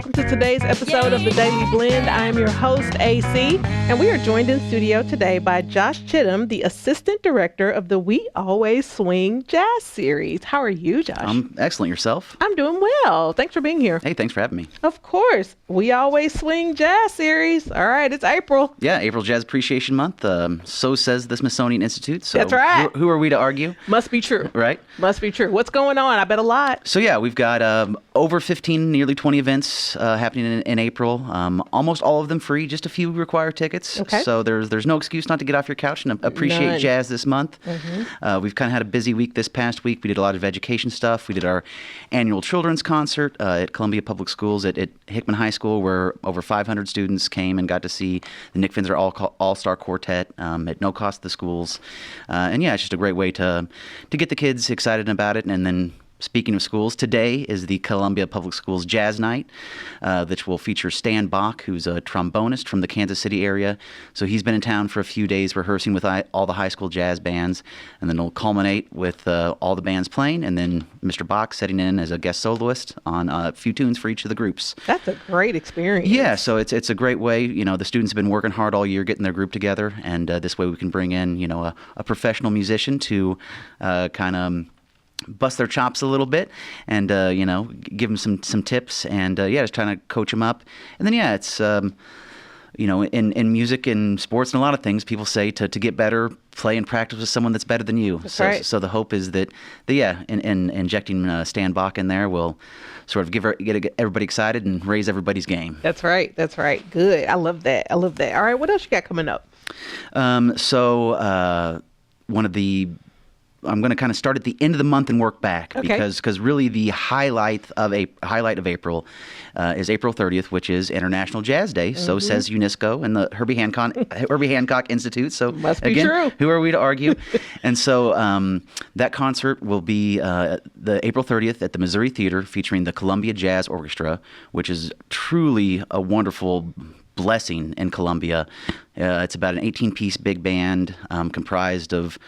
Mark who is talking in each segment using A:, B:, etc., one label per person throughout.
A: welcome to today's episode of The Daily Blend. I am your host, AC, and we are joined in studio today by Josh Chittum, the Assistant Director of the We Always Swing Jazz Series. How are you, Josh?
B: I'm excellent. Yourself?
A: I'm doing well. Thanks for being here.
B: Hey, thanks for having me.
A: Of course. We Always Swing Jazz Series. All right, it's April.
B: Yeah, April Jazz Appreciation Month. So says the Smithsonian Institute. So
A: That's right.
B: Who are we to argue?
A: Must be true.
B: Right?
A: Must be true. What's going on? I bet a lot.
B: So yeah, we've got over 15, nearly 20 events happening in April. Almost all of them free. Just a few require tickets.
A: Okay.
B: So there's no excuse not to get off your couch and appreciate
A: None.
B: jazz this month.
A: Mm-hmm.
B: We've kind of had a busy week this past week. We did a lot of education stuff. We did our annual children's concert at Columbia Public Schools at Hickman High School, where over 500 students came and got to see the Nick Finzer All-Star Quartet at no cost to the schools. And yeah, it's just a great way to get the kids excited about it. And then speaking of schools, today is the Columbia Public Schools Jazz Night, which will feature Stan Bach, who's a trombonist from the Kansas City area. So he's been in town for a few days rehearsing with all the high school jazz bands, and then it'll culminate with all the bands playing, and then Mr. Bach setting in as a guest soloist on a few tunes for each of the groups.
A: That's a great experience.
B: Yeah, so it's a great way. You know, the students have been working hard all year getting their group together, and this way we can bring in, a professional musician to kind of bust their chops a little bit and, give them some tips and, just trying to coach them up. And then, it's, in music and sports and a lot of things, people say to get better, play and practice with someone that's better than you.
A: That's right.
B: So the hope is that, in injecting Stan Bach in there will sort of get everybody excited and raise everybody's game.
A: That's right. That's right. Good. I love that. All right, what else you got coming up?
B: I'm going to kind of start at the end of the month and work back,
A: Okay.
B: because really the highlight of April is April 30th, which is International Jazz Day. So says UNESCO and the Herbie Hancock Institute. So
A: Must be
B: again,
A: true.
B: who are we to argue? And so that concert will be the April 30th at the Missouri Theater, featuring the Columbia Jazz Orchestra, which is truly a wonderful blessing in Columbia. It's about an 18-piece big band comprised of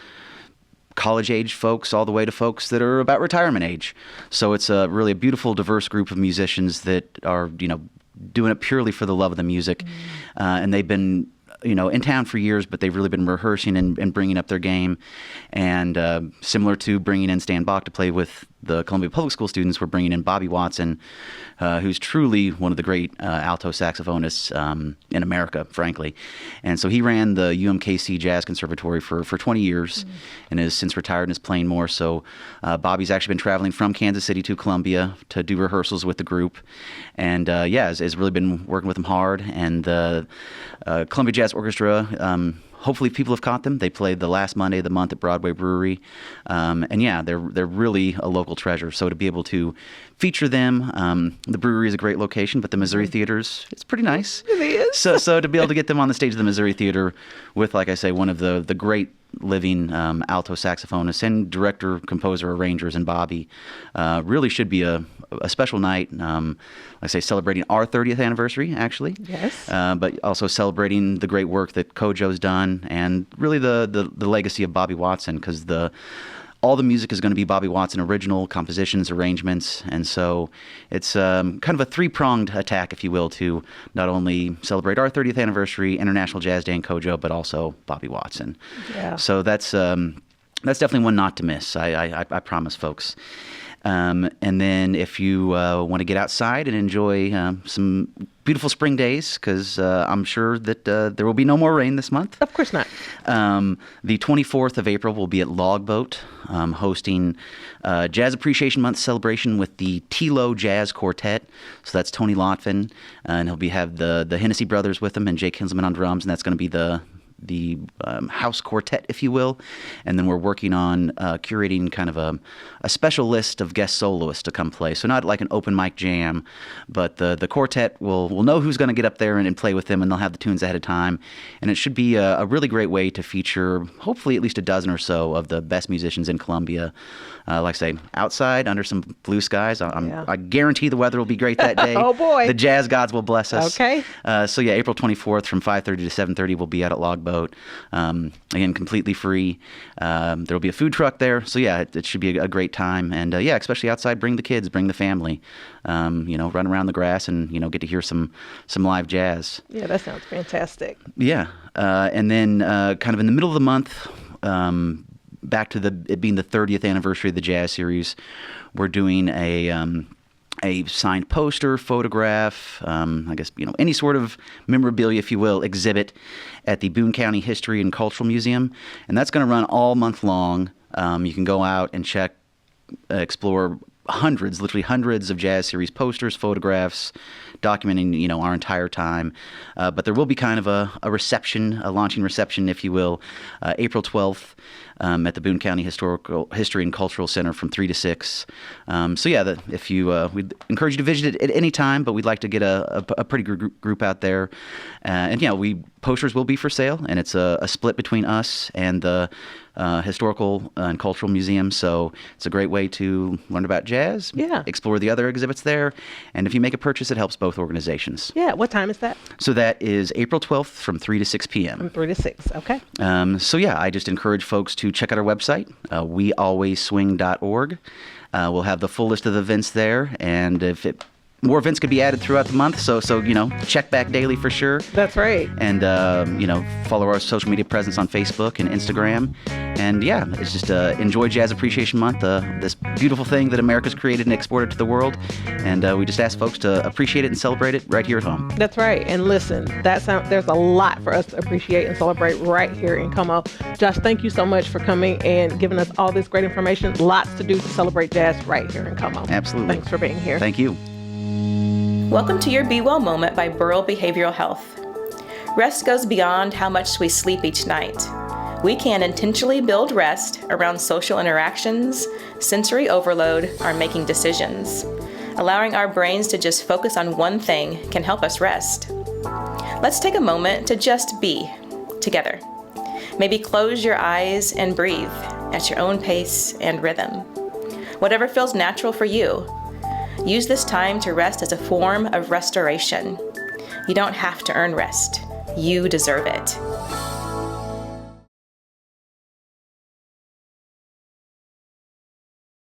B: college-age folks all the way to folks that are about retirement age. So it's really a beautiful, diverse group of musicians that are, doing it purely for the love of the music. And they've been, in town for years, but they've really been rehearsing and bringing up their game. And similar to bringing in Stan Bach to play with the Columbia Public School students, we're bringing in Bobby Watson, who's truly one of the great alto saxophonists in America, frankly. And so he ran the UMKC Jazz Conservatory for 20 years and has since retired and is playing more. So Bobby's actually been traveling from Kansas City to Columbia to do rehearsals with the group. And has really been working with them hard. And the Columbia Jazz Orchestra, hopefully people have caught them. They played the last Monday of the month at Broadway Brewery. They're really a local treasure. So to be able to feature them, the brewery is a great location, but the Missouri Theater's, it's pretty nice.
A: It is.
B: So to be able to get them on the stage of the Missouri Theater with, like I say, one of the great living alto saxophonists and director, composer, arrangers, and Bobby, really should be a special night. Like I say, celebrating our 30th anniversary, actually.
A: Yes.
B: But also celebrating the great work that Kojo's done, and really the legacy of Bobby Watson, because all the music is going to be Bobby Watson original compositions, arrangements, and so it's kind of a three-pronged attack, if you will, to not only celebrate our 30th anniversary, International Jazz Day and Kojo, but also Bobby Watson.
A: Yeah.
B: So that's definitely one not to miss. I promise, folks. And then if you want to get outside and enjoy some beautiful spring days, because I'm sure that there will be no more rain this month.
A: Of course not.
B: The 24th of April will be at Logboat, hosting Jazz Appreciation Month celebration with the Tilo Jazz Quartet. So that's Tony Lotvin, and he'll have the Hennessy brothers with him and Jake Kinselman on drums, and that's going to be the house quartet, if you will. And then we're working on curating kind of a special list of guest soloists to come play. So not like an open mic jam, but the quartet will know who's going to get up there and play with them, and they'll have the tunes ahead of time. And it should be a really great way to feature hopefully at least a dozen or so of the best musicians in Columbia. Like I say, outside under some blue skies. I guarantee the weather will be great that day.
A: Oh, boy.
B: The jazz gods will bless us.
A: Okay.
B: April 24th from 5:30 to 7:30 we'll be out at Logboat. boat. Again, completely free. There will be a food truck there. So yeah, it should be a great time. And yeah, especially outside, bring the kids, bring the family, run around the grass and, get to hear some live jazz.
A: Yeah, that sounds fantastic.
B: Yeah. And then kind of in the middle of the month, back to it being the 30th anniversary of the Jazz Series, we're doing a signed poster, photograph, I guess, any sort of memorabilia, if you will, exhibit at the Boone County History and Cultural Museum. And that's going to run all month long. You can go out and explore literally hundreds of Jazz Series posters, photographs, documenting, our entire time. But there will be kind of a launching reception, if you will, April 12th. At the Boone County History and Cultural Center from 3 to 6. So yeah, we'd encourage you to visit it at any time, but we'd like to get a pretty group out there. And posters will be for sale, and it's a split between us and the Historical and Cultural Museum. So it's a great way to learn about jazz, explore the other exhibits there, and if you make a purchase, it helps both organizations.
A: Yeah, what time is that?
B: So that is April 12th from 3 to 6 p.m.
A: From 3 to 6, okay.
B: So yeah, I just encourage folks to check out our website, wealwayswing.org. We'll have the full list of the events there, and more events could be added throughout the month, so check back daily for sure.
A: That's right.
B: And follow our social media presence on Facebook and Instagram. And yeah, it's just enjoy Jazz Appreciation Month, this beautiful thing that America's created and exported to the world. And we just ask folks to appreciate it and celebrate it right here at home.
A: That's right. And listen, there's a lot for us to appreciate and celebrate right here in Como. Josh, thank you so much for coming and giving us all this great information. Lots to do to celebrate jazz right here in Como.
B: Absolutely.
A: Thanks for being here.
B: Thank you.
C: Welcome to your Be Well moment by Burrell Behavioral Health. Rest goes beyond how much we sleep each night. We can intentionally build rest around social interactions, sensory overload, or making decisions. Allowing our brains to just focus on one thing can help us rest. Let's take a moment to just be together. Maybe close your eyes and breathe at your own pace and rhythm. Whatever feels natural for you. Use this time to rest as a form of restoration. You don't have to earn rest. You deserve it.